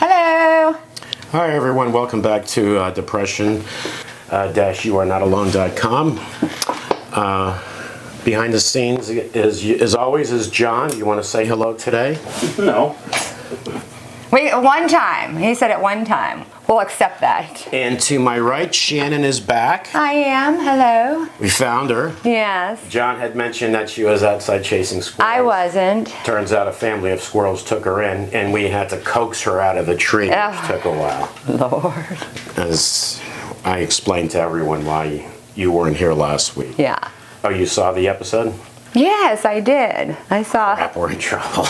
Hello. Hi everyone, welcome back to depression-youarenotalone.com. Behind the scenes as always is John. You want to say hello today? No. Wait, one time. He said it one time. We'll accept that. And to my right, Shannon is back. I am. Hello. We found her. Yes. John had mentioned that she was outside chasing squirrels. I wasn't. Turns out a family of squirrels took her in, and we had to coax her out of the tree, which took a while. Lord. As I explained to everyone why you weren't here last week. Yeah. Oh, you saw the episode? Yes, I did. I saw. Crap, we're in trouble.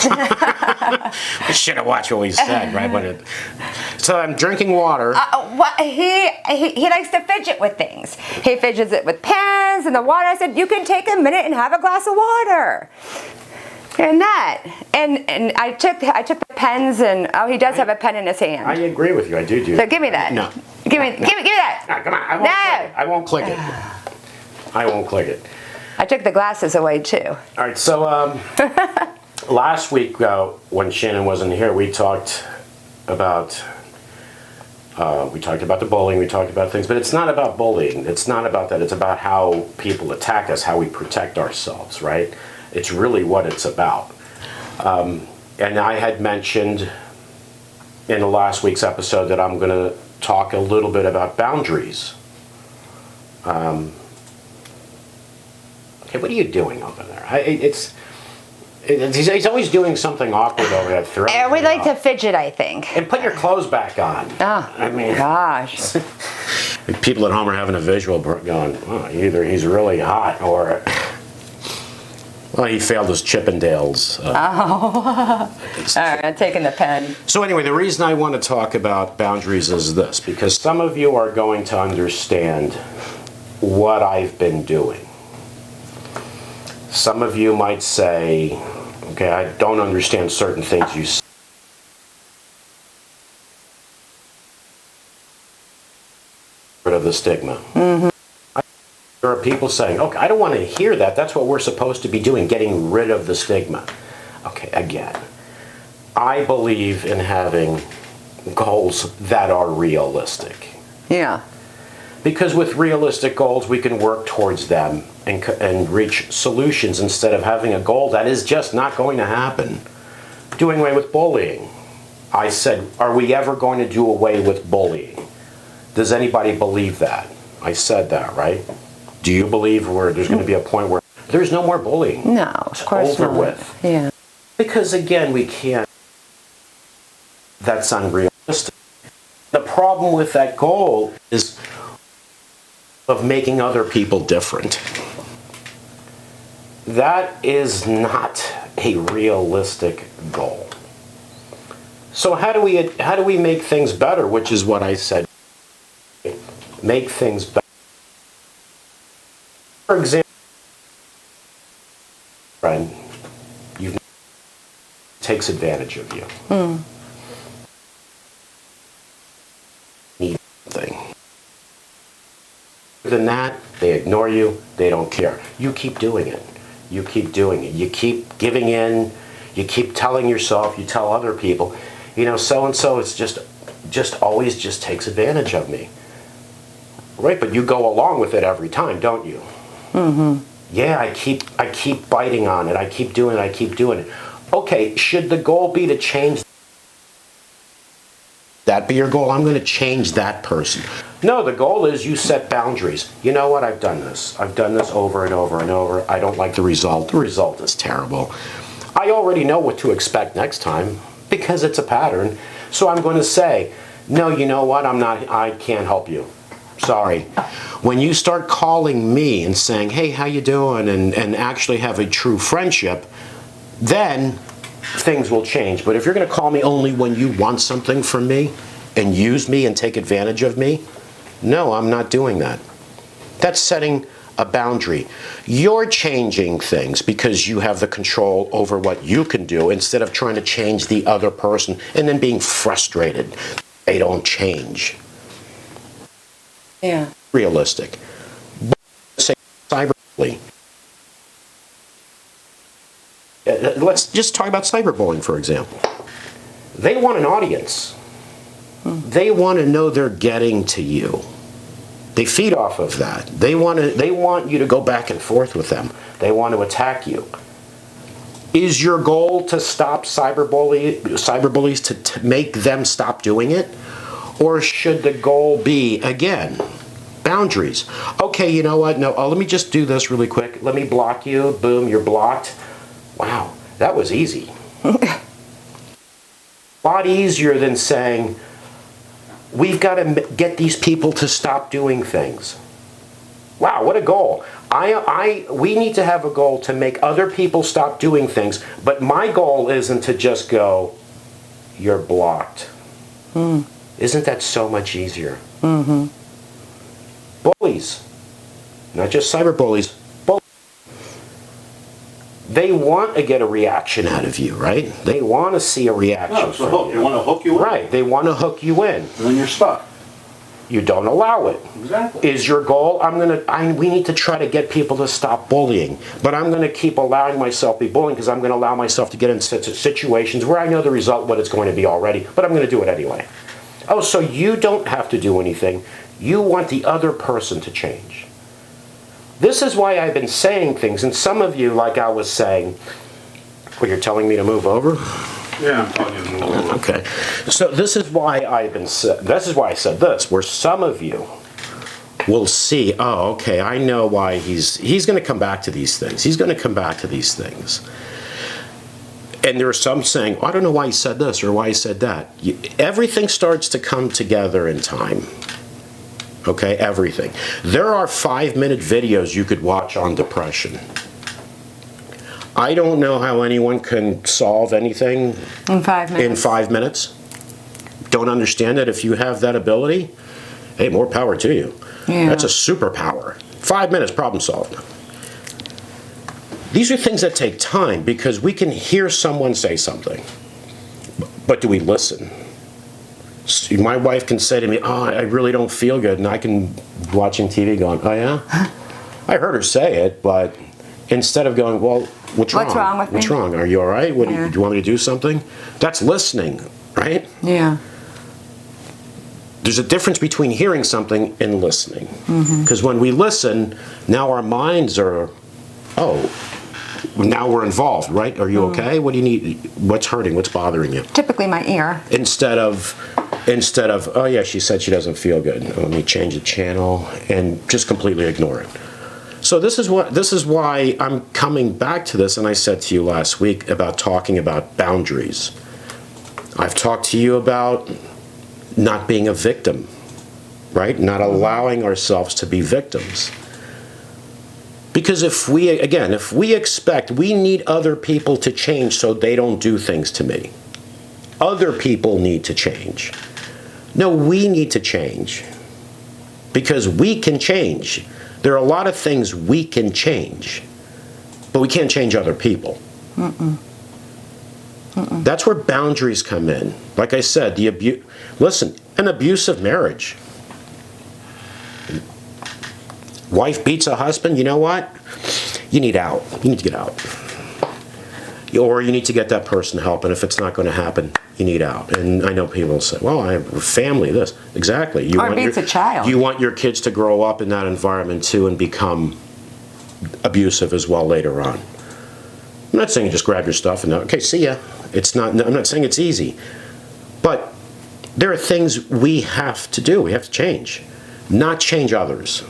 We should have watched what we said, right? So I'm drinking water. What he likes to fidget with things. He fidgets it with pens and the water. I said, you can take a minute and have a glass of water. And that. And I took the pens and he does have a pen in his hand. I agree with you. I do. So give me that. No. Give me that. No, come on. I won't click it. I won't click it. I took the glasses away too. All right. So last week when Shannon wasn't here, we talked about the bullying. We talked about things, but it's not about bullying. It's not about that. It's about how people attack us, how we protect ourselves, right? It's really what it's about. And I had mentioned in the last week's episode that I'm going to talk a little bit about boundaries. Okay, what are you doing over there? He's always doing something awkward over there. We like to fidget, I think. And put your clothes back on. Oh, I mean, gosh. People at home are having a visual going, oh, either he's really hot or, well, he failed his Chippendales. All right, I'm taking the pen. So anyway, the reason I want to talk about boundaries is this, because some of you are going to understand what I've been doing. Some of you might say, okay, I don't understand certain things you say. Rid of the stigma. Mm-hmm. There are people saying, okay, I don't want to hear that. That's what we're supposed to be doing, getting rid of the stigma. Okay, again, I believe in having goals that are realistic. Yeah. Because with realistic goals, we can work towards them and reach solutions instead of having a goal that is just not going to happen. Doing away with bullying. I said, are we ever going to do away with bullying? Does anybody believe that? I said that, right? Do you believe there's going to be a point where there's no more bullying? No, of course it's over not. with. Yeah. Because again, we can't. That's unrealistic. The problem with that goal is of making other people different. That is not a realistic goal. So how do we make things better, which is what I said. Make things better. For example, friend, takes advantage of you. Need something. Other than that, they ignore you, they don't care. You keep doing it. You keep doing it. You keep giving in, you keep telling yourself, you tell other people, so-and-so is just always just takes advantage of me. Right, but you go along with it every time, don't you? Mm-hmm. Yeah, I keep biting on it. I keep doing it. Okay, should the goal be to change that be your goal? I'm going to change that person. No, the goal is you set boundaries. You know what? I've done this. I've done this over and over and over. I don't like the result. The result is terrible. I already know what to expect next time because it's a pattern. So I'm going to say, no, you know what? I can't help you. Sorry. When you start calling me and saying, hey, how you doing? And actually have a true friendship, then things will change. But if you're going to call me only when you want something from me and use me and take advantage of me, no, I'm not doing that. That's setting a boundary. You're changing things because you have the control over what you can do instead of trying to change the other person and then being frustrated. They don't change. Yeah. Realistic. But say cyberbullying. Let's just talk about cyberbullying, for example. They want an audience. They want to know they're getting to you. They feed off of that. They want you to go back and forth with them. They want to attack you. Is your goal to stop cyberbullies to make them stop doing it? Or should the goal be, again, boundaries? Okay, you know what? No, let me just do this really quick. Let me block you. Boom, you're blocked. Wow, that was easy. A lot easier than saying, we've got to get these people to stop doing things. Wow, what a goal. We need to have a goal to make other people stop doing things, but my goal isn't to just go, you're blocked. Isn't that so much easier? Bullies, not just cyberbullies, bullies. They want to get a reaction out of you, right? They want to see a reaction. No, it's a hook. They want to hook you in. Right, they want to hook you in. And then you're stuck. You don't allow it. Exactly. Is your goal, we need to try to get people to stop bullying, but I'm going to keep allowing myself to be bullying because I'm going to allow myself to get in situations where I know the result, what it's going to be already, but I'm going to do it anyway. Oh, so you don't have to do anything. You want the other person to change. This is why I've been saying things, and some of you, like I was saying, well, you're telling me to move over? Yeah, I'm telling you to move over. Okay. So this is why I said this, where some of you will see, oh, okay, I know why he's going to come back to these things. He's going to come back to these things. And there are some saying, oh, I don't know why he said this or why he said that. Everything starts to come together in time. Okay, everything. There are 5-minute videos you could watch on depression. I don't know how anyone can solve anything In 5 minutes. in 5 minutes. Don't understand that if you have that ability, hey, more power to you. Yeah. That's a superpower. 5 minutes, problem solved. These are things that take time because we can hear someone say something, but do we listen? My wife can say to me, oh, I really don't feel good, and I can watching TV going, oh yeah? I heard her say it, but instead of going, well, what's wrong? What's wrong with me? What's wrong? Are you all right? Do Yeah. you want me to do something? That's listening, right? Yeah. There's a difference between hearing something and listening. Because when we listen, now our minds are, now we're involved, right? Are you okay? What do you need? What's hurting? What's bothering you? Typically my ear. Instead of, oh yeah, she said she doesn't feel good. Let me change the channel and just completely ignore it. So this is why I'm coming back to this, and I said to you last week about talking about boundaries. I've talked to you about not being a victim, right? Not allowing ourselves to be victims. Because if we expect, we need other people to change so they don't do things to me. Other people need to change. No, we need to change. Because we can change. There are a lot of things we can change, but we can't change other people. That's where boundaries come in. Like I said, listen, an abusive marriage. Wife beats a husband, you know what? You need out. You need to get out. Or you need to get that person help, and if it's not going to happen, you need out. And I know people say, well, I have a family, this. Exactly. Or beats a child. You want your kids to grow up in that environment too and become abusive as well later on. I'm not saying you just grab your stuff and, okay, see ya. I'm not saying it's easy. But there are things we have to do. We have to change. Not change others.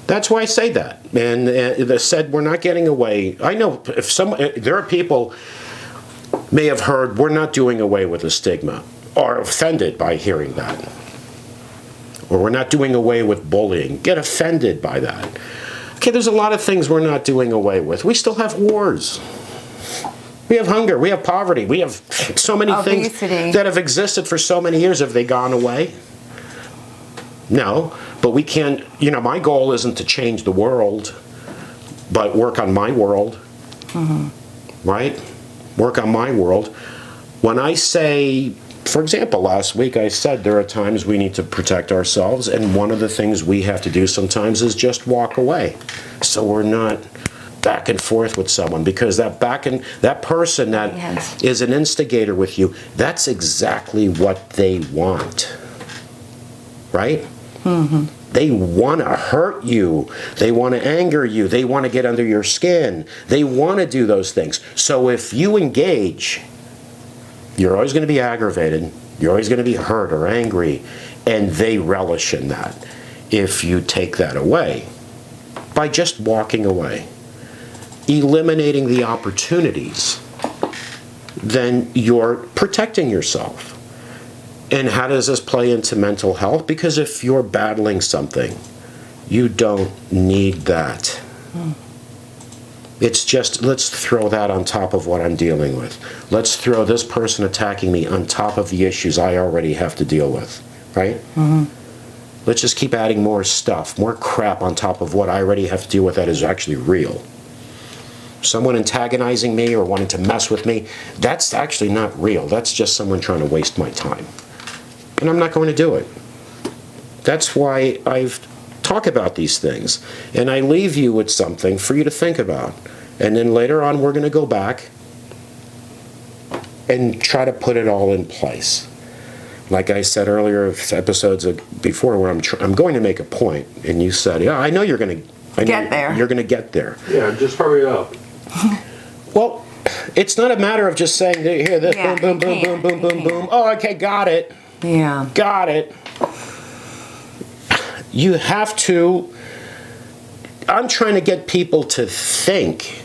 That's why I say that. And they said we're not getting away. I know there are people may have heard we're not doing away with the stigma, or offended by hearing that. Or we're not doing away with bullying. Get offended by that. Okay, there's a lot of things we're not doing away with. We still have wars. We have hunger. We have poverty. We have so many things that have existed for so many years. Have they gone away? No, but we can't, my goal isn't to change the world, but work on my world, right? Work on my world. When I say, for example, last week I said there are times we need to protect ourselves, and one of the things we have to do sometimes is just walk away. So we're not back and forth with someone, because that person that Yes. is an instigator with you, that's exactly what they want. Right? They want to hurt you. They want to anger you. They want to get under your skin. They want to do those things. So if you engage, you're always going to be aggravated. You're always going to be hurt or angry. And they relish in that. If you take that away, by just walking away, eliminating the opportunities, then you're protecting yourself. And how does this play into mental health? Because if you're battling something, you don't need that. It's just, let's throw that on top of what I'm dealing with. Let's throw this person attacking me on top of the issues I already have to deal with, right? Let's just keep adding more stuff, more crap on top of what I already have to deal with that is actually real. Someone antagonizing me or wanting to mess with me, that's actually not real. That's just someone trying to waste my time. And I'm not going to do it. That's why I've talked about these things. And I leave you with something for you to think about. And then later on, we're going to go back and try to put it all in place. Like I said earlier, episodes before, where I'm going to make a point, and you said, "Yeah, I know you're going to Get there. You're going to get there." Yeah, just hurry up. Well, it's not a matter of just saying, "Here, this, Yeah, boom, boom, you boom, boom, can't. boom, boom, You boom." Oh, okay, got it. Yeah. Got it. You have to. I'm trying to get people to think,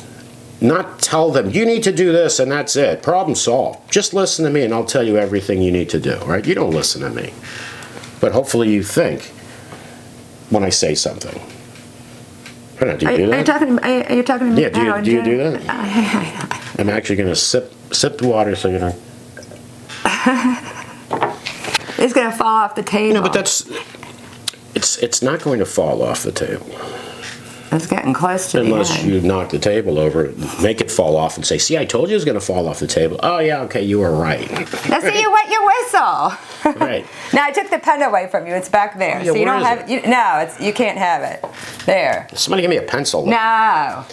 not tell them, you need to do this and that's it. Problem solved. Just listen to me and I'll tell you everything you need to do, right? You don't listen to me. But hopefully you think when I say something. I don't know, do you do that? Are you talking to me? Yeah, do you do that? I'm actually going to sip the water so you know. It's gonna fall off the table. No, but it's not going to fall off the table. It's getting close to Unless the end. you knock the table over, make it fall off and say, "See, I told you it was going to fall off the table." Oh, yeah, okay, you were right. Let's see you wet your whistle. Right. Now I took the pen away from you. It's back there, Yeah, so you where don't is have. You can't have it. There. Somebody give me a pencil. No.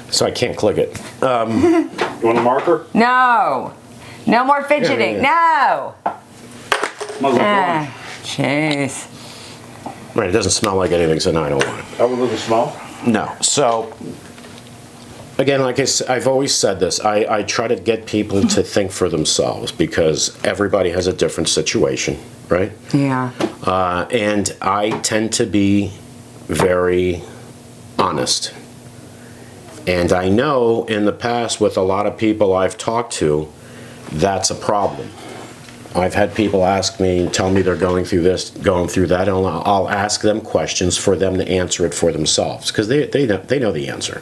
So I can't click it. You want a marker? No. No more fidgeting. No. Smells like Ah, orange. jeez. Right, it doesn't smell like anything, so no, I don't want it. That one doesn't smell? No. So, again, like I've always said this, I try to get people to think for themselves because everybody has a different situation, right? Yeah. And I tend to be very honest. And I know in the past with a lot of people I've talked to, that's a problem. I've had people ask me, tell me they're going through this, going through that, and I'll ask them questions for them to answer it for themselves, because they know the answer.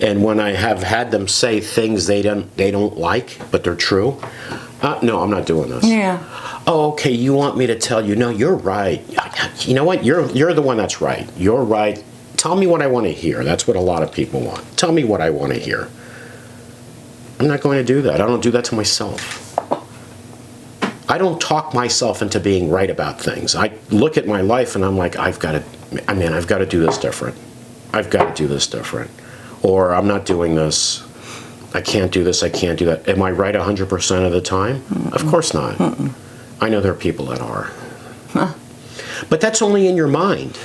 And when I have had them say things they don't like, but they're true, no, I'm not doing this. Yeah. Oh, okay, you want me to tell you, no, you're right. You know what, you're the one that's right. You're right. Tell me what I want to hear. That's what a lot of people want. Tell me what I want to hear. I'm not going to do that. I don't do that to myself. I don't talk myself into being right about things. I look at my life and I'm like, I've got to do this different. I've got to do this different. Or I'm not doing this. I can't do this. I can't do that. Am I right 100% of the time? Of course not. I know there are people that are. But that's only in your mind.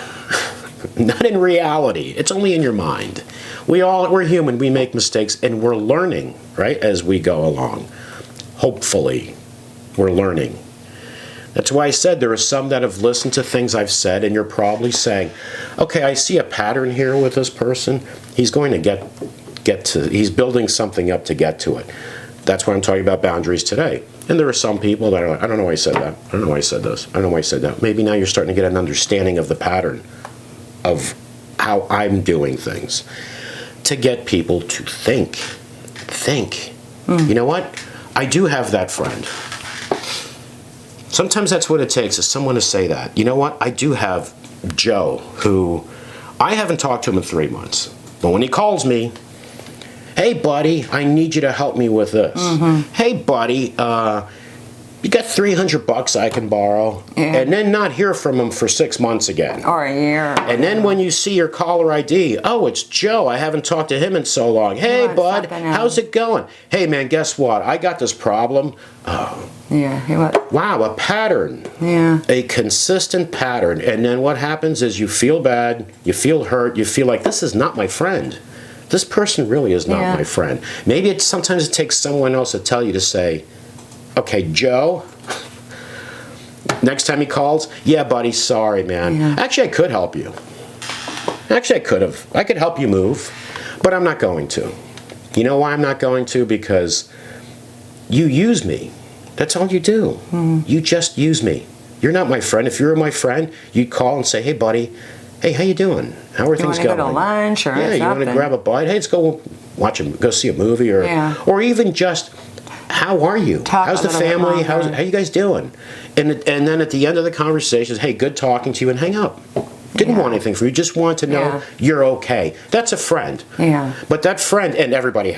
Not in reality. It's only in your mind. We're human. We make mistakes and we're learning, right, as we go along. Hopefully. We're learning. That's why I said there are some that have listened to things I've said, and you're probably saying, okay, I see a pattern here with this person. He's going to get to, he's building something up to get to it. That's why I'm talking about boundaries today. And there are some people that are like, I don't know why I said that. I don't know why I said this. I don't know why I said that. Maybe now you're starting to get an understanding of the pattern of how I'm doing things to get people to think. Think. You know what? I do have that friend. Sometimes that's what it takes, is someone to say that. You know what? I do have Joe, who I haven't talked to him in 3 months. But when he calls me, hey, buddy, I need you to help me with this. Hey, buddy, You got $300 I can borrow, Yeah. and then not hear from them for 6 months again. Or a year. And then when you see your caller ID, oh, it's Joe. I haven't talked to him in so long. Hey, want bud, something else. how's it going? Hey, man, guess what? I got this problem. Yeah, he was. Wow, a pattern. Yeah. A consistent pattern. And then what happens is you feel bad, you feel hurt, you feel like this is not my friend. This person really is not Yeah. my friend. Maybe sometimes it takes someone else to tell you to say, okay, Joe, next time he calls, yeah, buddy, sorry, man. Yeah. Actually, I could help you. Actually, I could have. I could help you move, but I'm not going to. You know why I'm not going to? Because you use me. That's all you do. You just use me. You're not my friend. If you were my friend, you'd call and say, hey, buddy, hey, how you doing? How are You things want to go going? to lunch or Yeah, you want to something? grab a bite? Hey, let's go go see a movie, or Yeah. or even just, how are you? Talk How's a the little bit family? longer. How you guys doing? And then at the end of the conversation, hey, good talking to you, and hang up. Didn't Yeah. want anything from you. Just want to know Yeah. you're okay. That's a friend. Yeah. But that friend, and everybody,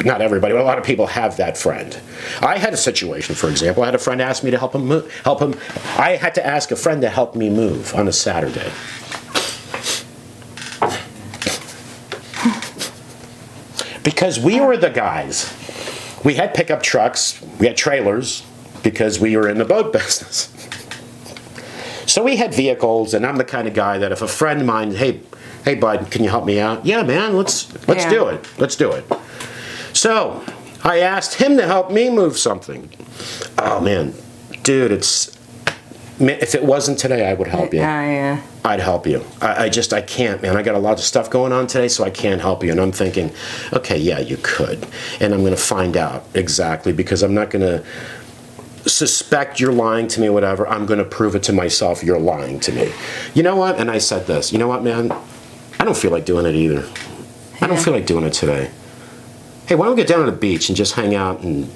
not everybody, but a lot of people have that friend. I had a situation, for example. I had a friend ask me to help him move. I had to ask a friend to help me move on a Saturday. Because we were the guys. We had pickup trucks, we had trailers, because we were in the boat business. So we had vehicles, and I'm the kind of guy that if a friend of mine, hey bud, can you help me out? Yeah, man, let's Yeah. do it. Let's do it. So I asked him to help me move something. Oh man, dude, if it wasn't today, I would help you. Yeah. I'd help you. I can't, man. I got a lot of stuff going on today, so I can't help you. And I'm thinking, okay, yeah, you could. And I'm going to find out exactly, because I'm not going to suspect you're lying to me, whatever. I'm going to prove it to myself you're lying to me. You know what? And I said this. You know what, man? I don't feel like doing it either. I don't feel like doing it today. Hey, why don't we get down to the beach and just hang out and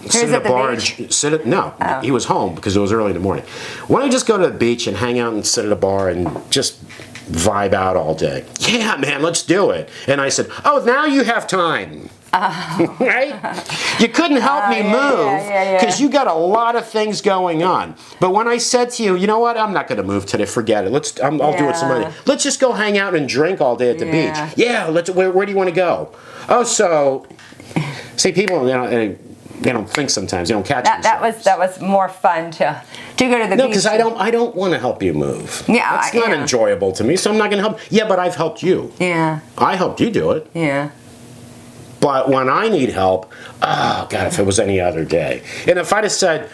sit at at a the bar beach? and sit at, no, he was home because it was early in the morning. Why don't we just go to the beach and hang out and sit at a bar and just vibe out all day? Yeah, man, let's do it. And I said, oh, now you have time. Right? You couldn't help me move because you got a lot of things going on. But when I said to you, you know what, I'm not going to move today, forget it. I'll do it some other day. Let's just go hang out and drink all day at the beach. Yeah, where do you want to go? Oh, so, see, people, they don't think sometimes. They don't catch themselves. That was more fun to go to the beach. No, because I don't want to help you move. Yeah, That's not yeah. enjoyable to me, so I'm not going to help. Yeah, but I've helped you. Yeah. I helped you do it. Yeah. But when I need help, oh, God, if it was any other day. And if I'd have said,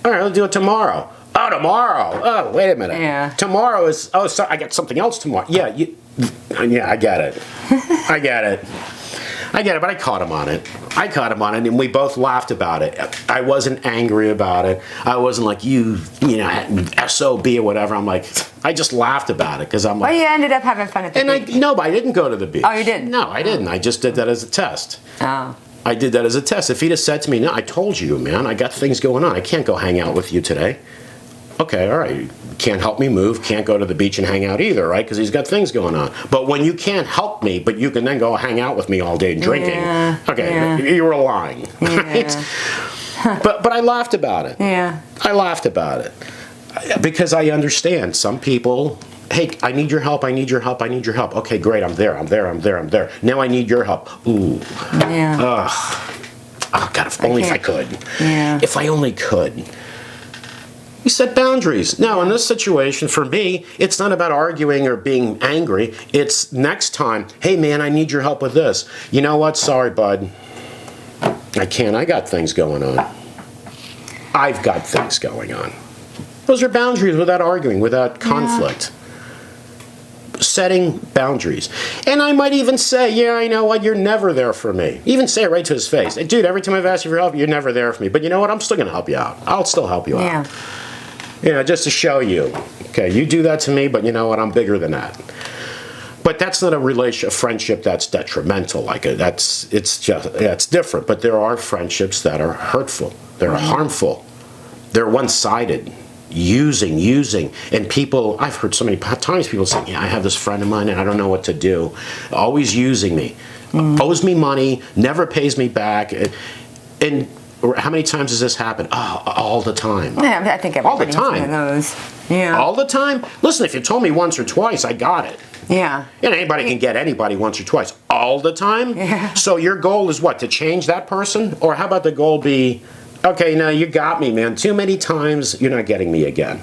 all right, let's do it tomorrow. Oh, tomorrow. Oh, wait a minute. Yeah. Tomorrow is, so I got something else tomorrow. Yeah, I get it. I get it. But I caught him on it. And we both laughed about it. I wasn't angry about it. I wasn't like, you know, SOB or whatever. I'm like, I just laughed about it because I'm like. Well, you ended up having fun at the beach. No, but I didn't go to the beach. Oh, you didn't? No, I didn't. I just did that as a test. Oh. I did that as a test. If he'd have said to me, no, I told you, man, I got things going on. I can't go hang out with you today. Okay, all right. Can't help me move. Can't go to the beach and hang out either, right? Because he's got things going on. But when you can't help me, but you can then go hang out with me all day drinking, you were lying, right? But I laughed about it. Yeah. I laughed about it. Because I understand some people, hey, I need your help, I need your help, I need your help. Okay, great, I'm there. Now I need your help. Ooh. Yeah. Oh, God, if only I could. Yeah. If I only could. We set boundaries. Now, in this situation, for me, it's not about arguing or being angry. It's next time, hey, man, I need your help with this. You know what? Sorry, bud. I can't. I got things going on. I've got things going on. Those are boundaries without arguing, without conflict. Setting boundaries. And I might even say, yeah, I know what, you're never there for me. Even say it right to his face. Hey, dude, every time I've asked you for help, you're never there for me. But you know what? I'm still going to help you out. I'll still help you out. Yeah. You know, just to show you. Okay, you do that to me, but you know what? I'm bigger than that. But that's not a friendship that's detrimental. It's different. But there are friendships that are hurtful. They're harmful. They're one-sided. Using. And people, I've heard so many times people say, yeah, I have this friend of mine and I don't know what to do. Always using me. Owes me money, never pays me back. And Or how many times does this happen? Oh, all the time. Yeah, I think All the everybody has one time. of those. Yeah. All the time? Listen, if you told me once or twice, I got it. Yeah. And anybody can get anybody once or twice. All the time? Yeah. So your goal is what? To change that person? Or how about the goal be, okay, now you got me, man. Too many times, you're not getting me again.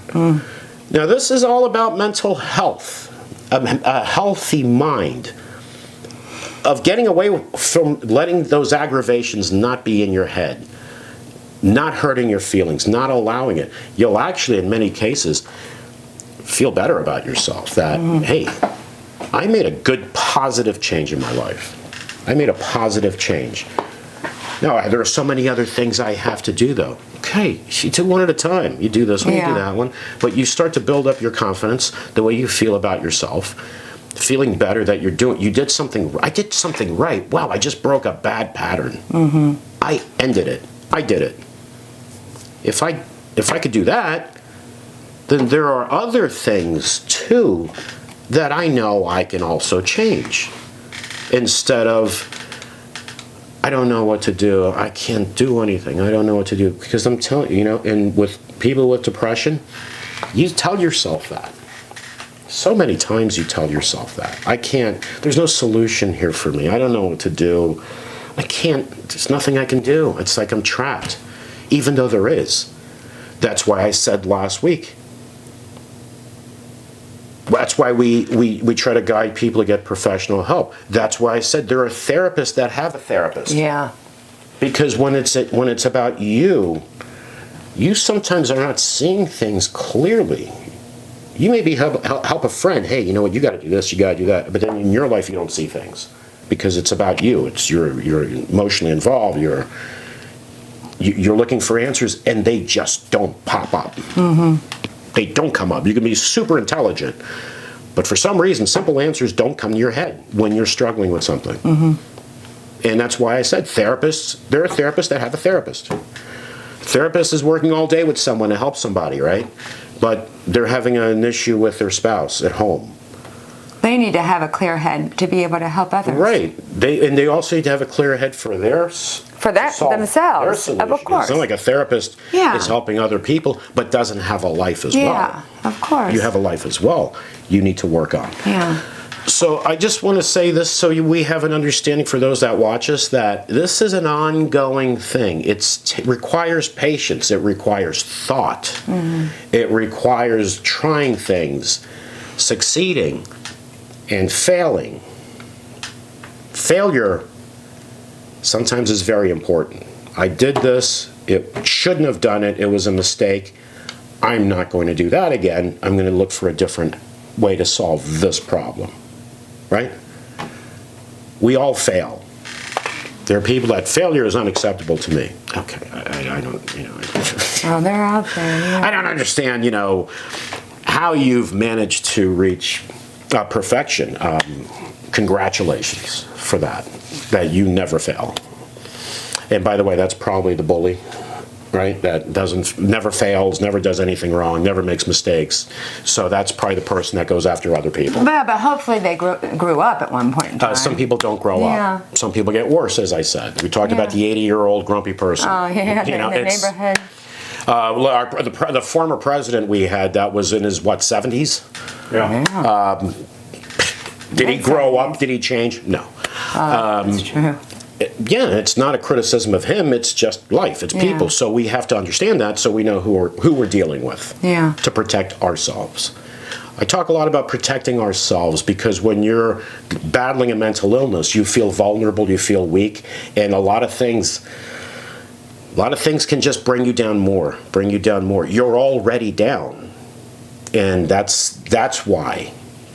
Now, this is all about mental health, a healthy mind, of getting away from letting those aggravations not be in your head, not hurting your feelings, not allowing it. You'll actually, in many cases, feel better about yourself that, hey, I made a good positive change in my life. I made a positive change. Now, there are so many other things I have to do, though. Okay, you do one at a time. You do this one, you do that one. But you start to build up your confidence, the way you feel about yourself, feeling better that you did something, I did something right. Wow, I just broke a bad pattern. I ended it. I did it. If I could do that, then there are other things, too, that I know I can also change. Instead of, I don't know what to do, I can't do anything, I don't know what to do. Because I'm telling you, and with people with depression, you tell yourself that. So many times you tell yourself that. I can't, there's no solution here for me, I don't know what to do. I can't, there's nothing I can do. It's like I'm trapped, even though there is. That's why I said last week, that's why we try to guide people to get professional help. That's why I said there are therapists that have a therapist. Yeah. Because when it's about you sometimes are not seeing things clearly. You maybe help a friend. Hey, you know what? You got to do this. You got to do that. But then in your life, you don't see things because it's about you. It's you're emotionally involved. You're looking for answers, and they just don't pop up. They don't come up. You can be super intelligent, but for some reason, simple answers don't come to your head when you're struggling with something. And that's why I said therapists, there are therapists that have a therapist. Therapist is working all day with someone to help somebody, right? But they're having an issue with their spouse at home. They need to have a clear head to be able to help others. Right. They also need to have a clear head for themselves. Of course. It's not like a therapist Yeah. is helping other people, but doesn't have a life as well. Yeah, of course. You have a life as well. You need to work on. Yeah. So I just want to say this so we have an understanding for those that watch us that this is an ongoing thing. It requires patience. It requires thought. It requires trying things, succeeding, and failing. Failure sometimes is very important. I did this. It shouldn't have done it. It was a mistake. I'm not going to do that again. I'm going to look for a different way to solve this problem. Right? We all fail. There are people that failure is unacceptable to me. Okay, I don't, Oh, they're out there. Yeah. I don't understand, how you've managed to reach perfection. Congratulations for that you never fail. And by the way, that's probably the bully, right? That never fails, never does anything wrong, never makes mistakes. So that's probably the person that goes after other people. But hopefully they grew up at one point in time. Some people don't grow up. Some people get worse, as I said. We talked about the 80-year-old grumpy person. Oh, yeah, in the neighborhood. The former president we had, that was in his, 70s? Yeah. Did he grow up? Did he change? No. That's true. Yeah, it's not a criticism of him. It's just life. It's people. So we have to understand that so we know who we're dealing with. Yeah. To protect ourselves. I talk a lot about protecting ourselves because when you're battling a mental illness, you feel vulnerable, you feel weak, and a lot of things can just bring you down more. You're already down, and that's why.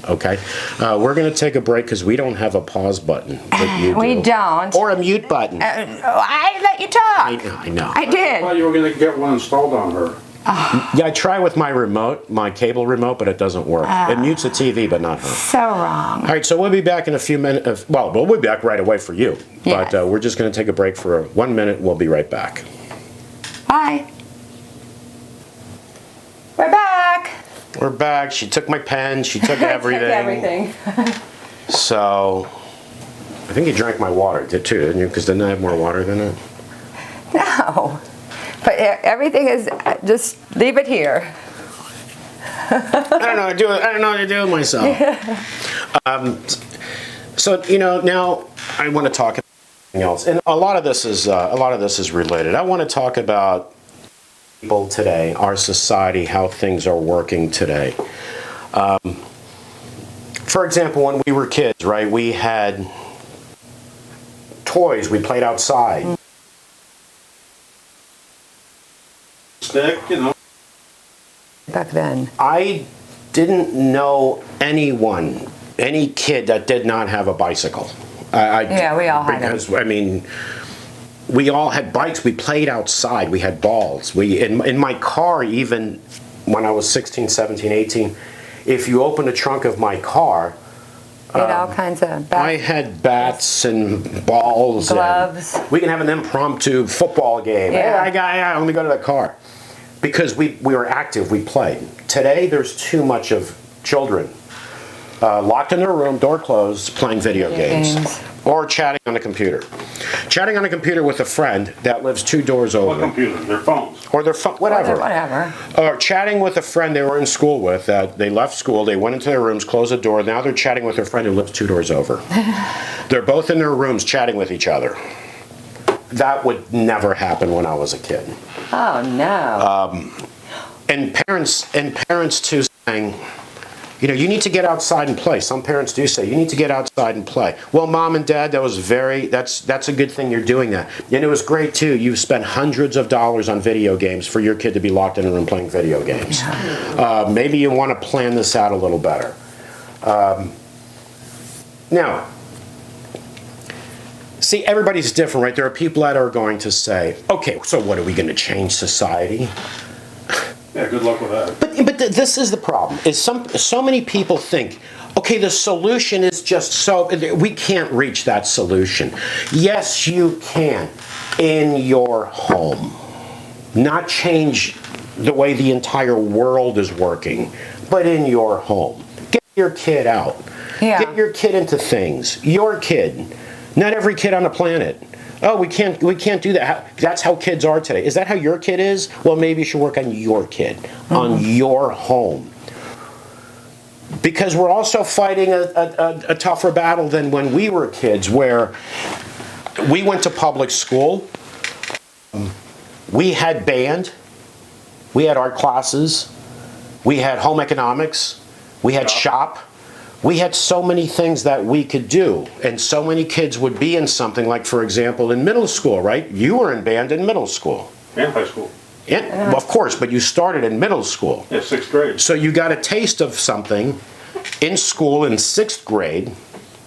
Okay, we're going to take a break because we don't have a pause button. But you do. We don't. Or a mute button. I let you talk. I know. I I did. thought you were going to get one installed on her. Yeah, I try with my remote, my cable remote, but it doesn't work. It mutes the TV, but not her. So wrong. All right, so we'll be back in a few minutes. Well, we'll be back right away for you. Yes. But we're just going to take a break for 1 minute. We'll be right back. Bye. We're back. We're back. She took my pen. She took everything. So, I think you drank my water, too, didn't you? Because didn't I have more water than it? No, know. But everything is, just leave it here. I don't know what to do. I don't know what to do with myself. So now I want to talk about something else, and a lot of this is related. I want to talk about people today, our society, how things are working today. For example, when we were kids, right, we had toys. We played outside. Stick, Back then. I didn't know any kid that did not have a bicycle. Yeah, we all had them. Because, I mean, we all had bikes. We played outside. We had balls. In my car, even when I was 16, 17, 18, if you open the trunk of my car, You had all kinds of I had bats and balls. Gloves. And we can have an impromptu football game. Yeah. Hey, let me go to the car. Because we were active, we played. Today, there's too much of children locked in their room, door closed, playing video games. Or chatting on a computer. Chatting on a computer with a friend that lives 2 doors over. What computer? Their phones. Or their phone, whatever. Whatever. Or chatting with a friend they were in school with. They left school, they went into their rooms, closed the door. Now they're chatting with their friend who lives 2 doors over. They're both in their rooms chatting with each other. That would never happen when I was a kid. Oh no. And parents too saying, you need to get outside and play. Some parents do say, you need to get outside and play. Well, Mom and Dad, that's a good thing you're doing that. And it was great too. You've spent hundreds of dollars on video games for your kid to be locked in a room playing video games. Maybe you want to plan this out a little better. Now, see, everybody's different, right? There are people that are going to say, okay, so what, are we going to change society? Yeah, good luck with that. But this is the problem, is so many people think, okay, the solution is just we can't reach that solution. Yes, you can, in your home. Not change the way the entire world is working, but in your home. Get your kid out. Yeah. Get your kid into things. Your kid. Not every kid on the planet. Oh, we can't do that. That's how kids are today. Is that how your kid is? Well, maybe you should work on your kid, on your home. Because we're also fighting a tougher battle than when we were kids, where we went to public school. We had band. We had art classes. We had home economics. We had shop. We had so many things that we could do, and so many kids would be in something like, for example, in middle school, right? You were in band in middle school. And high school. Yeah, well, of course, but you started in middle school. Yeah, 6th grade. So you got a taste of something in school in 6th grade,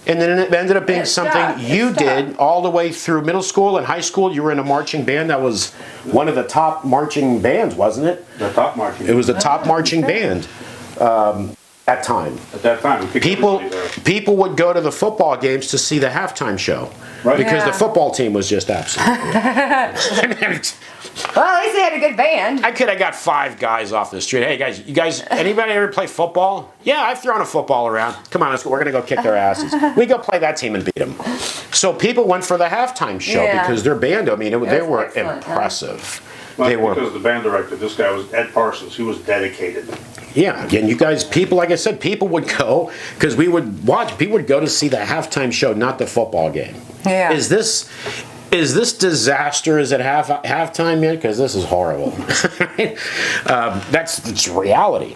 and then it ended up being something you did all the way through middle school and high school. You were in a marching band that was one of the top marching bands, wasn't it? The top marching. It was the top marching band. At that time, people would go to the football games to see the halftime show, right? Because the football team was just absolutely. Well, at least they had a good band. I could have got 5 guys off the street. Hey guys, anybody ever play football? Yeah, I've thrown a football around. Come on, we're gonna go kick their asses. We go play that team and beat them. So people went for the halftime show because their band. I mean, they were impressive. Well, because the band director, this guy was Ed Parsons. He was dedicated. Yeah, and you guys, people, like I said, people would go, because we would watch, people would go to see the halftime show, not the football game. Yeah. Is this disaster? Is it halftime yet? Because this is horrible. It's reality.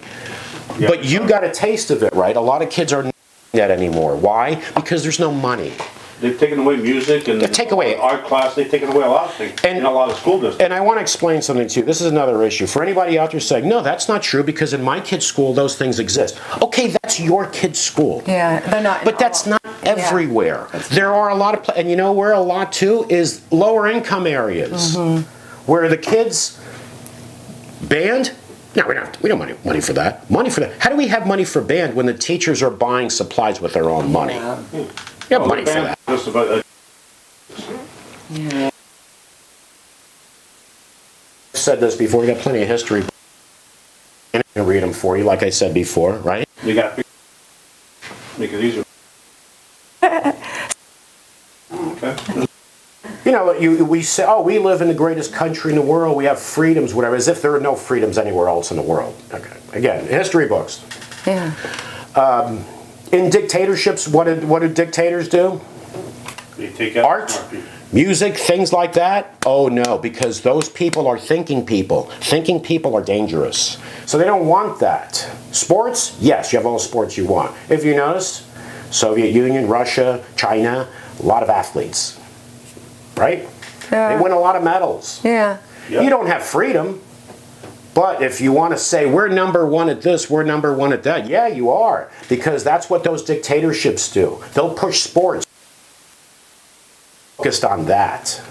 Yeah. But you got a taste of it, right? A lot of kids are not that anymore. Why? Because there's no money. They've taken away music and art class. They've taken away a lot of things in a lot of school districts. And I want to explain something to you. This is another issue. For anybody out there saying, no, that's not true because in my kid's school, those things exist. Okay, that's your kid's school. Yeah, they're not. But that's not everywhere. There are a lot of, and you know where a lot too is lower income areas where the kids, band, no, we don't have money for that. Money for that. How do we have money for band when the teachers are buying supplies with their own money? You have money for that. Just about, I've said this before. We got plenty of history. I can read them for you, like I said before, right? You got to make it easier. Okay. You know, we say, oh, we live in the greatest country in the world, we have freedoms, whatever, as if there are no freedoms anywhere else in the world. Okay. Again, history books. Yeah. In dictatorships, what do dictators do? They take out Art, smart people. music, things like that? Oh no, because those people are thinking people. Thinking people are dangerous. So they don't want that. Sports? Yes, you have all the sports you want. If you noticed, Soviet Union, Russia, China, a lot of athletes. Right? Yeah. They win a lot of medals. Yeah. Yeah. You don't have freedom. But if you want to say, we're number one at this, we're number one at that, yeah, you are. Because that's what those dictatorships do. They'll push sports. Focused on that.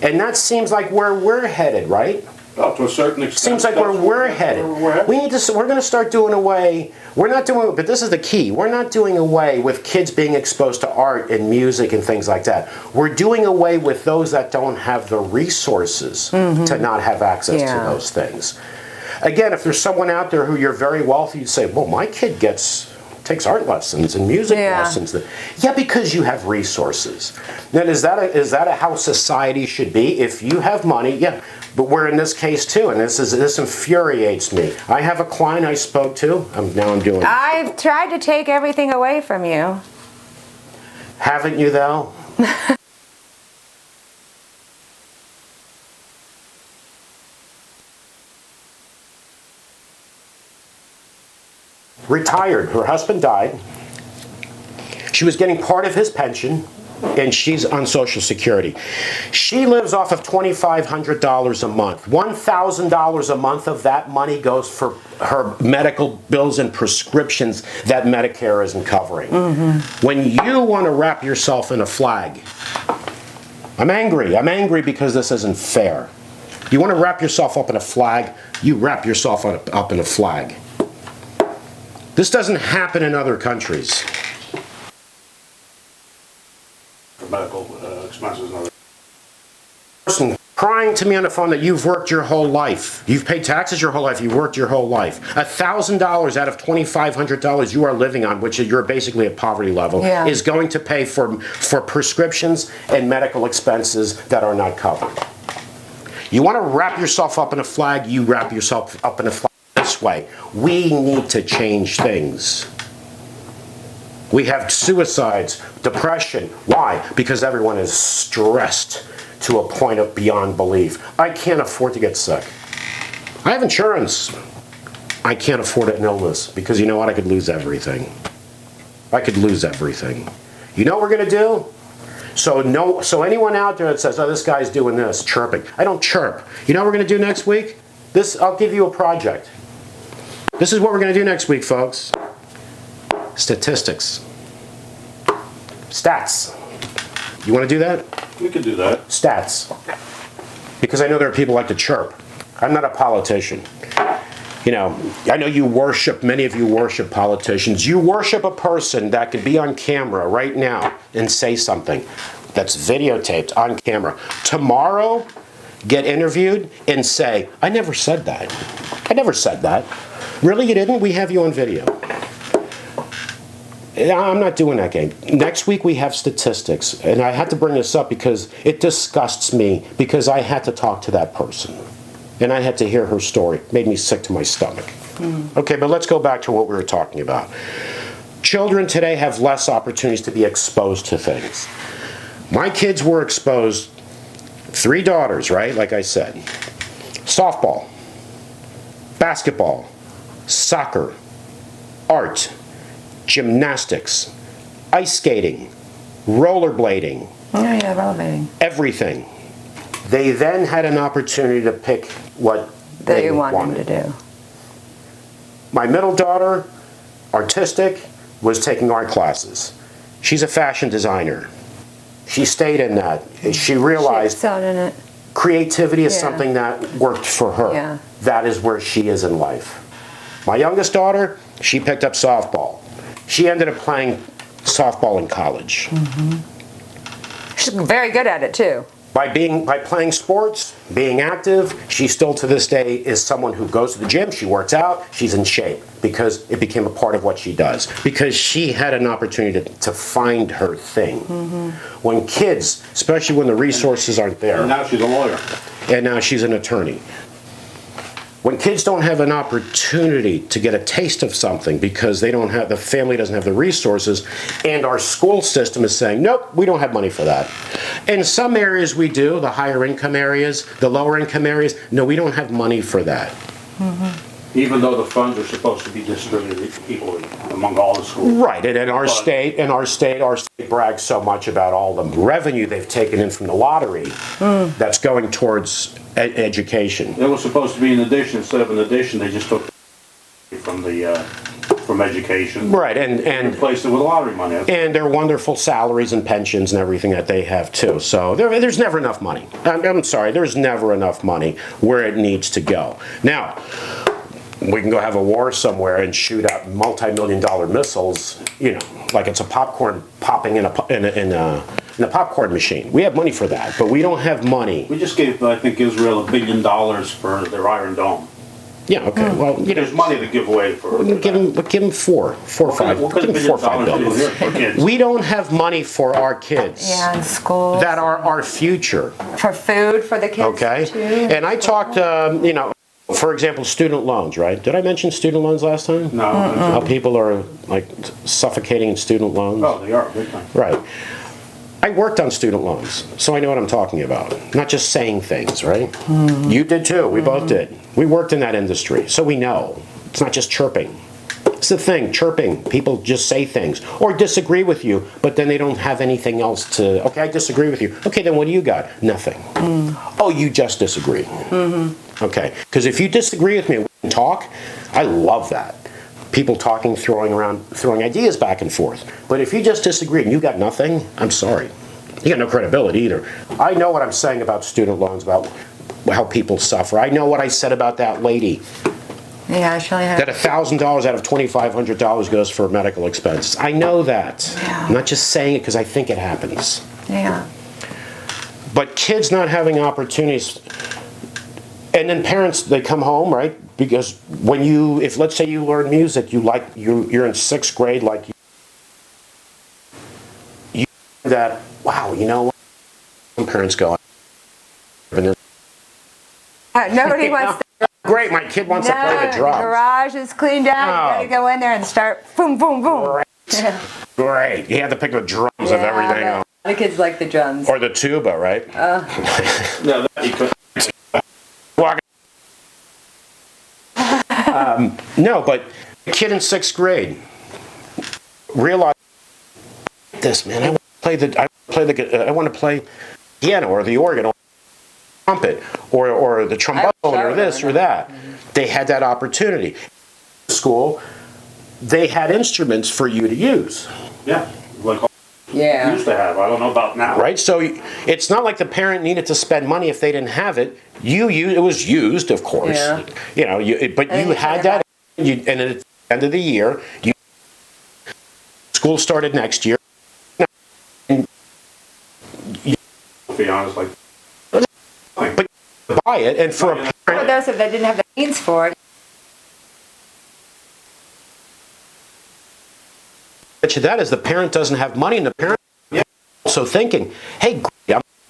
And that seems like where we're headed, right? Well, to a certain extent. Seems like where we're headed. We're going to start doing away, we're not doing, but this is the key, we're not doing away with kids being exposed to art and music and things like that. We're doing away with those that don't have the resources to not have access to those things. Again, if there's someone out there who you're very wealthy, you'd say, well, my kid takes art lessons and music lessons. Yeah, because you have resources. Then is that how society should be? If you have money, yeah. But we're in this case too, and this infuriates me. I have a client I spoke to. Now I'm doing. I've tried to take everything away from you. Haven't you though? Retired. Her husband died. She was getting part of his pension, and she's on Social Security. She lives off of $2,500 a month. $1,000 a month of that money goes for her medical bills and prescriptions that Medicare isn't covering. When you want to wrap yourself in a flag, I'm angry. I'm angry because this isn't fair. You want to wrap yourself up in a flag, you wrap yourself up in a flag. This doesn't happen in other countries. For medical expenses and other. Person crying to me on the phone that you've worked your whole life. You've paid taxes your whole life. You've worked your whole life. $1,000 out of $2,500 you are living on, which is you're basically at poverty level, is going to pay for prescriptions and medical expenses that are not covered. You want to wrap yourself up in a flag, you wrap yourself up in a flag this way. We need to change things. We have suicides, depression. Why? Because everyone is stressed to a point of beyond belief. I can't afford to get sick. I have insurance. I can't afford an illness because you know what? I could lose everything. I could lose everything. You know what we're going to do? So anyone out there that says, oh, this guy's doing this, chirping. I don't chirp. You know what we're going to do next week? I'll give you a project. This is what we're going to do next week, folks. Statistics. Stats. You want to do that? We could do that. Stats. Because I know there are people who like to chirp. I'm not a politician. You know, I know many of you worship politicians. You worship a person that could be on camera right now and say something that's videotaped on camera. Tomorrow, get interviewed and say, I never said that. I never said that. Really, you didn't? We have you on video. I'm not doing that game. Next week we have statistics, and I had to bring this up because it disgusts me because I had to talk to that person, and I had to hear her story. It made me sick to my stomach. Okay, but let's go back to what we were talking about. Children today have less opportunities to be exposed to things. My kids were exposed, 3 daughters, right? Like I said. Softball, basketball, soccer, art, gymnastics, ice skating, rollerblading. Oh yeah, rollerblading. Everything. They then had an opportunity to pick what they wanted to do. My middle daughter, artistic, was taking art classes. She's a fashion designer. She stayed in that. She realized She excelled in it. Creativity is something that worked for her. Yeah. That is where she is in life. My youngest daughter, she picked up softball. She ended up playing softball in college. She's very good at it too. By playing sports, being active, she still to this day is someone who goes to the gym, she works out, she's in shape because it became a part of what she does. Because she had an opportunity to find her thing. When kids, especially when the resources aren't there. And now she's a lawyer. And now she's an attorney. When kids don't have an opportunity to get a taste of something because the family doesn't have the resources, and our school system is saying, nope, we don't have money for that. In some areas we do, the higher income areas, the lower income areas, no, we don't have money for that. Even though the funds are supposed to be distributed equally among all the schools. Right, and in our state brags so much about all the revenue they've taken in from the lottery that's going towards education. It was supposed to be an addition. Instead of an addition, they just took from education. Right, and replaced it with lottery money. And their wonderful salaries and pensions and everything that they have too. So there's never enough money. I'm sorry, there's never enough money where it needs to go. Now, we can go have a war somewhere and shoot out multi-million-dollar missiles, like it's a popcorn popping in a popcorn machine. We have money for that, but we don't have money. We just gave, I think, Israel $1 billion for their Iron Dome. Yeah. Okay. Well, there's money to give away for. Give them four or five. Give them 4 or 5 billion. We don't have money for our kids. Yeah, in school. That are our future. For food for the kids. Okay. Too. And I talked, for example, student loans, right? Did I mention student loans last time? No. How people are like suffocating in student loans? Oh, they are, big time. Right. I worked on student loans, so I know what I'm talking about. Not just saying things, right? You did too. We both did. We worked in that industry, so we know. It's not just chirping. It's the thing, chirping. People just say things or disagree with you, but then they don't have anything else to, okay, I disagree with you. Okay, then what do you got? Nothing. Oh, you just disagree. Okay, because if you disagree with me and talk, I love that. People talking, throwing ideas back and forth. But if you just disagree and you got nothing, I'm sorry. You got no credibility either. I know what I'm saying about student loans, about how people suffer. I know what I said about that lady. Yeah, Shelley had. That $1,000 out of $2,500 goes for medical expenses. I know that. Yeah. I'm not just saying it because I think it happens. Yeah. But kids not having opportunities, and then parents, they come home, right? Because if let's say you learn music, you're in 6th grade, like you that, wow, you know what? Some parents go, Nobody wants to. Great, my kid wants to play the drums. The garage is cleaned out. You gotta go in there and start boom, boom, boom. Great. You have to pick the drums of everything else. The kids like the drums. Or the tuba, right? No, that you could. No, but a kid in 6th grade realized this, man. I want to play piano or the organ or the trumpet or the trombone or this or that. They had that opportunity. In school, they had instruments for you to use. Yeah, like used to have. I don't know about now. Right? So it's not like the parent needed to spend money if they didn't have it. It was used, of course. Yeah. But you had that. And at the end of the year, school started next year. And To be honest, like. But buy it, and for a For parent, those that didn't have the means for it. that is the parent doesn't have money, and the parent is also thinking, hey,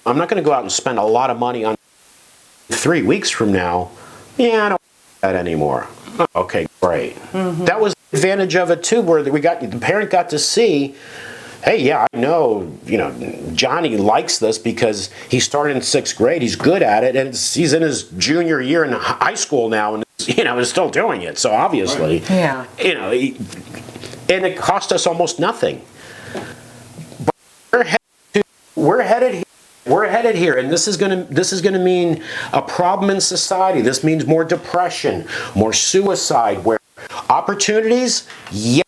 I'm not going to go out and spend a lot of money on 3 weeks from now. Yeah, I don't want that anymore. Okay, great. That was the advantage of it too, where the parent got to see, hey, yeah, I know, Johnny likes this because he started in 6th grade. He's good at it, and he's in his junior year in high school now, and is still doing it. So obviously, Yeah. And it cost us almost nothing. But we're headed here, and this is going to mean a problem in society. This means more depression, more suicide, where opportunities, yes,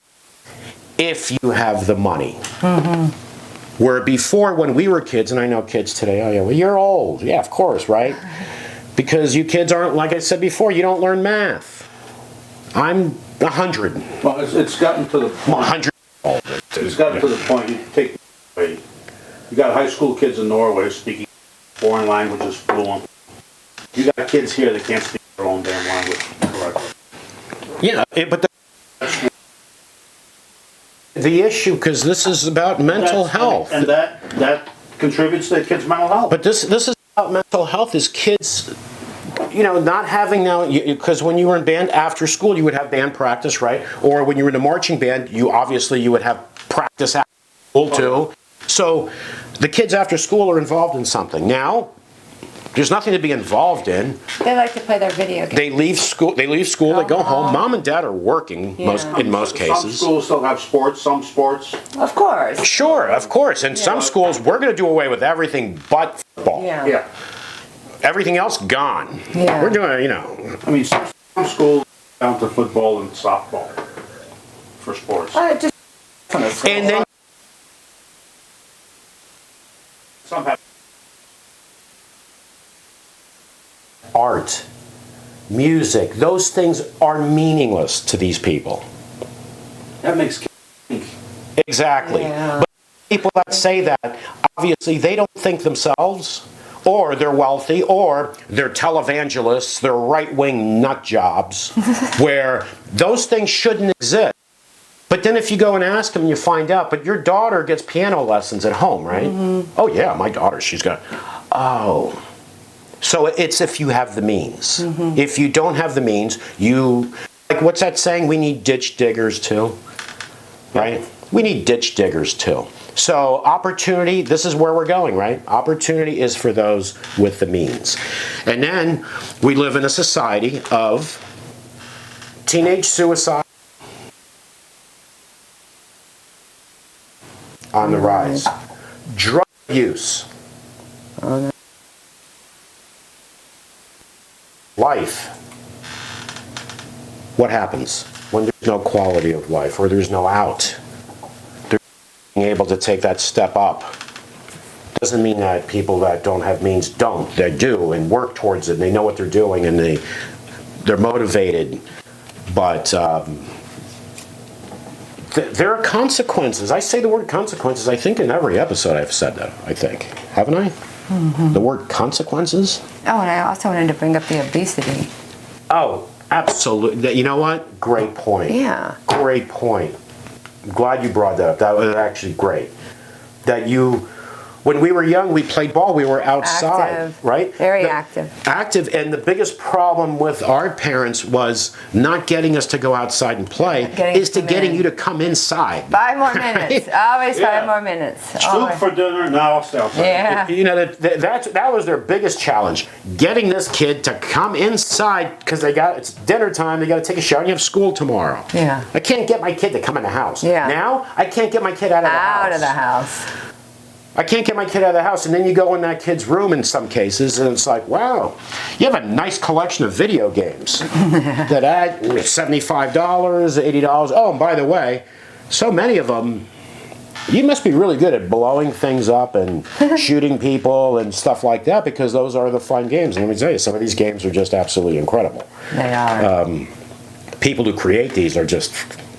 if you have the money. Where before, when we were kids, and I know kids today, oh yeah, well, you're old. Yeah, of course, right? Because you kids aren't, like I said before, you don't learn math. I'm 100. Well, it's gotten to the point. 100. It's gotten to the point you take away. You got high school kids in Norway speaking 4 foreign languages fluent. You got kids here that can't speak their own damn language correctly. Yeah, but the issue, because this is about mental health. And that contributes to kids' mental health. But this is about mental health, is kids, not having now, because when you were in band after school, you would have band practice, right? Or when you were in a marching band, you would have practice after school too. So the kids after school are involved in something. Now, there's nothing to be involved in. They like to play their video games. They leave school, they go home. Mom and dad are working in most cases. Some schools still have sports, some sports. Of course. Sure, of course. In some schools, we're going to do away with everything but football. Yeah. Everything else gone. Yeah. We're doing, I mean, some schools down to football and softball for sports. and then Some have. art, music, those things are meaningless to these people. That makes kids think. Exactly. Yeah. But people that say that, obviously they don't think themselves, or they're wealthy, or they're televangelists, they're right-wing nut jobs, where those things shouldn't exist. But then if you go and ask them, you find out, but your daughter gets piano lessons at home, right? Mm-hmm. Oh yeah, my daughter, she's got, oh. So it's if you have the means. Mm-hmm. If you don't have the means, like what's that saying? We need ditch diggers too, right? We need ditch diggers too. So opportunity, this is where we're going, right? Opportunity is for those with the means. And then we live in a society of teenage suicide on the rise. Drug use. Life. What happens when there's no quality of life or there's no out? They're being able to take that step up. Doesn't mean that people that don't have means don't. They do and work towards it and they know what they're doing and they're motivated. But there are consequences. I say the word consequences, I think in every episode I've said that, I think. Haven't I? Mm-hmm. The word consequences? Oh, and I also wanted to bring up the obesity. Oh, absolutely. You know what? Great point. Yeah. Great point. I'm glad you brought that up. That was actually great. That when we were young, we played ball. We were outside, active. Right? Very active. Active, and the biggest problem with our parents was not getting us to go outside and play, getting you to come inside. 5 more minutes. Always Yeah. 5 more minutes. Scoop for dinner, now I'll stay outside. Yeah. That was their biggest challenge. Getting this kid to come inside because it's dinner time. They got to take a shower. And you have school tomorrow. Yeah. I can't get my kid to come in the house. Yeah. Now I can't get my kid out of the house. Out of the house. I can't get my kid out of the house, and then you go in that kid's room in some cases, and it's like, wow, you have a nice collection of video games that add $75, $80. Oh, and by the way, so many of them, you must be really good at blowing things up and shooting people and stuff like that, because those are the fun games. And let me tell you, some of these games are just absolutely incredible. They are. People who create these are just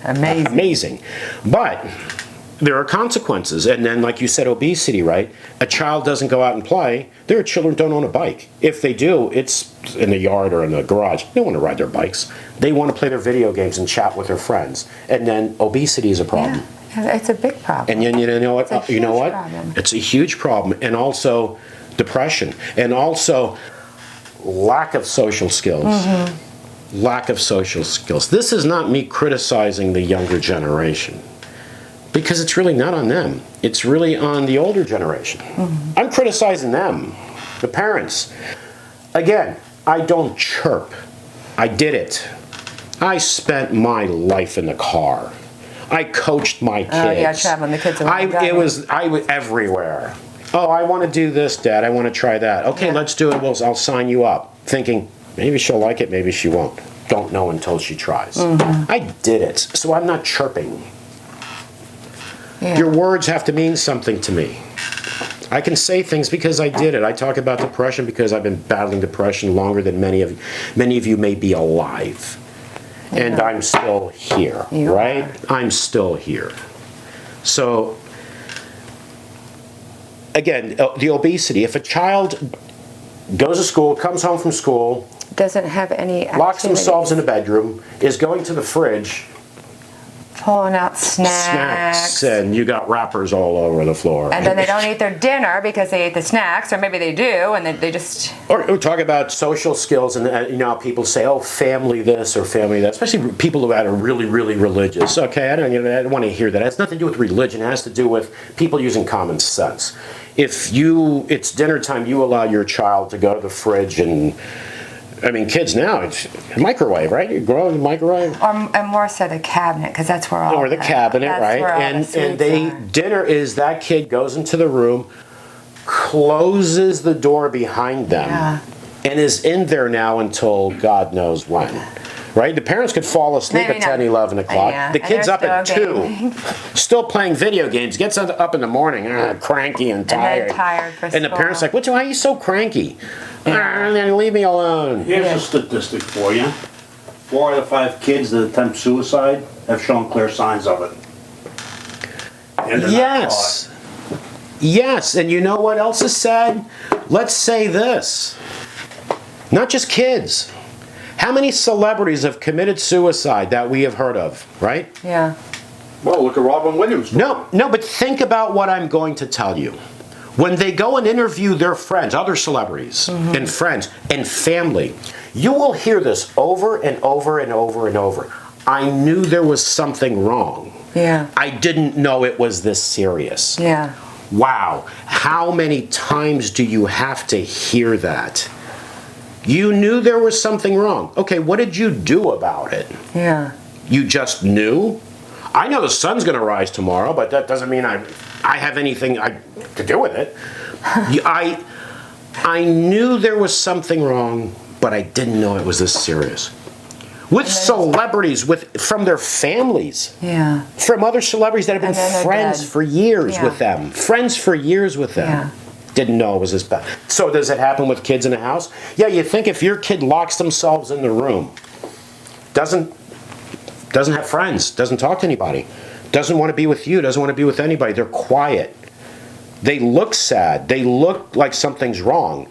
amazing. But there are consequences, and then like you said, obesity, right? A child doesn't go out and play. There are children who don't own a bike. If they do, it's in the yard or in the garage. They want to ride their bikes. They want to play their video games and chat with their friends. And then obesity is a problem. Yeah, it's a big problem. And then you know what? Problem. It's a huge problem, and also depression, and also lack of social skills. Mm-hmm. Lack of social skills. This is not me criticizing the younger generation, because it's really not on them. It's really on the older generation. Mm-hmm. I'm criticizing them, the parents. Again, I don't chirp. I did it. I spent my life in the car. I coached my kids. Oh, yeah, traveling the kids around. I was everywhere. Oh, I want to do this, Dad. I want to try that. Okay, let's do it. I'll sign you up. Thinking, maybe she'll like it, maybe she won't. Don't know until she tries. Mm-hmm. I did it, so I'm not chirping. Yeah. Your words have to mean something to me. I can say things because I did it. I talk about depression because I've been battling depression longer than many of you may be alive. Yeah. And I'm still here, right? I'm still here. So again, the obesity. If a child goes to school, comes home from school, Doesn't have any locks activities. themselves in a bedroom, is going to the fridge, Pulling out snacks. and you got wrappers all over the floor. And then they don't eat their dinner because they ate the snacks, or maybe they do, and they just... Or we talk about social skills, and people say, "Oh, family this or family that," especially people who are really, really religious. Okay, I don't want to hear that. It has nothing to do with religion. It has to do with people using common sense. If it's dinner time, you allow your child to go to the fridge and. I mean, kids now, it's microwave, right? You grow in the microwave. And more so the cabinet, because that's where all Or the cabinet, that's right? where all the And sweets are. dinner is that kid goes into the room, closes the door behind them, Yeah. and is in there now until God knows when. Right? The parents could fall asleep Maybe at 10, not. 11 o'clock. Yeah, The and kid's they're up at still 2, still playing video games, gets up in the morning, cranky and they're tired. tired for And the parents school. like, why are you so cranky? Then leave me alone. Here's a statistic for you. 4 out of 5 kids that attempt suicide have shown clear signs of it. And they're not Yes. Yes, and you know what else is sad? Let's say this. Not just kids. How many celebrities have committed suicide that we have heard of, right? Yeah. caught. Well, look at Robin Williams. No, but think about what I'm going to tell you. When they go and interview their friends, other celebrities, and friends, and family, you will hear this over and over and over and over. I knew there was something wrong. Yeah. I didn't know it was this serious. Yeah. Wow, how many times do you have to hear that? You knew there was something wrong. Okay, what did you do about it? Yeah. You just knew? I know the sun's going to rise tomorrow, but that doesn't mean I have anything to do with it. I knew there was something wrong, but I didn't know it was this serious. With celebrities, from their families. Yeah. From other celebrities that have And then been they're friends dead. for years Yeah. with them. Friends for years with them. Yeah. Didn't know it was this bad. So does it happen with kids in the house? Yeah, you think if your kid locks themselves in the room, doesn't have friends, doesn't talk to anybody, doesn't want to be with you, doesn't want to be with anybody, they're quiet. They look sad. They look like something's wrong.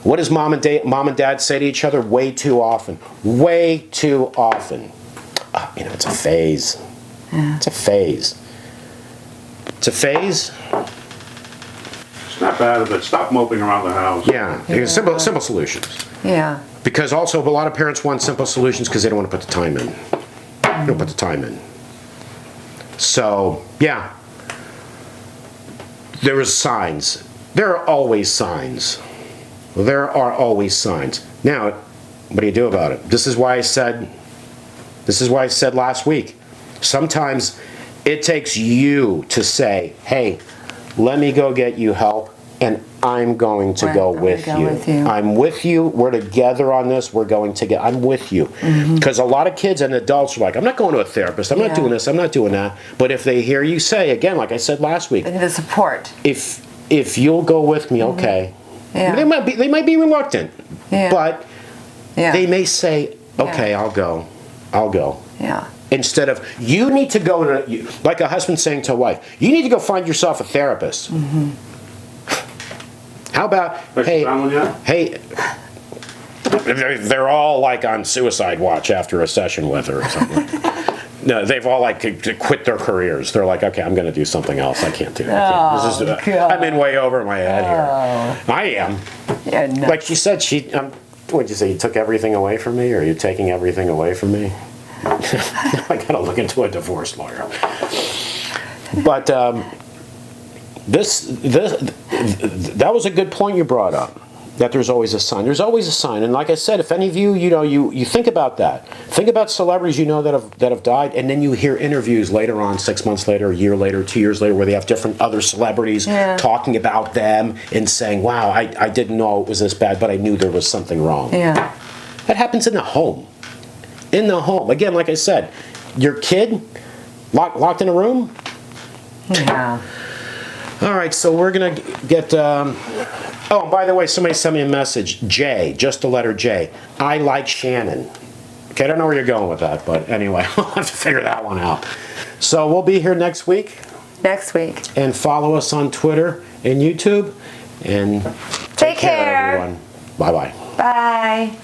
What does mom and dad say to each other way too often? Way too often. It's a phase. Yeah. It's a phase. It's a phase? Snap out of it. Stop moping around the house. Yeah. Simple solutions. Yeah. Because also a lot of parents want simple solutions because they don't want to put the time in. They don't put the time in. So, yeah. There is signs. There are always signs. There are always signs. Now, what do you do about it? This is why I said last week, sometimes it takes you to say, hey, let me go get you help, and I'm going to go with you. I'm with you. We're together on this. We're going together. I'm with you. Because a lot of kids and adults are like, I'm not going to a therapist. I'm not doing this. I'm not doing that. But if they hear you say, again, like I said last week, They need the support. if you'll go with me, okay. Yeah. They might be reluctant, Yeah. but Yeah. they may say, okay, Yeah. I'll go. I'll go. Yeah. Instead of, you need to go to, like a husband saying to a wife, you need to go find yourself a therapist. How about, Has she found one yet? hey, they're all like on suicide watch after a session with her or something. No, they've all like quit their careers. They're like, okay, I'm going to do something else. I can't do that. God. I'm in way over my head here. I am. Yeah. No. Like she said, what'd you say? You took everything away from me, or are you taking everything away from me? I gotta look into a divorce lawyer. But that was a good point you brought up. That there's always a sign. There's always a sign. And like I said, if any of you, you think about that. Think about celebrities that have died, and then you hear interviews later on, 6 months later, a year later, 2 years later, where they have different other celebrities talking about them and saying, wow, I didn't know it was this bad, but I knew there was something wrong. Yeah. That happens in the home. In the home. Again, like I said, your kid locked in a room? Yeah. All right, so we're going to get... oh, by the way, somebody sent me a message. J, just the letter J. I like Shannon. Okay, I don't know where you're going with that, but anyway, we'll have to figure that one out. So we'll be here next week. next week. And follow us on Twitter and YouTube. And Take care. everyone. Bye-bye. Bye.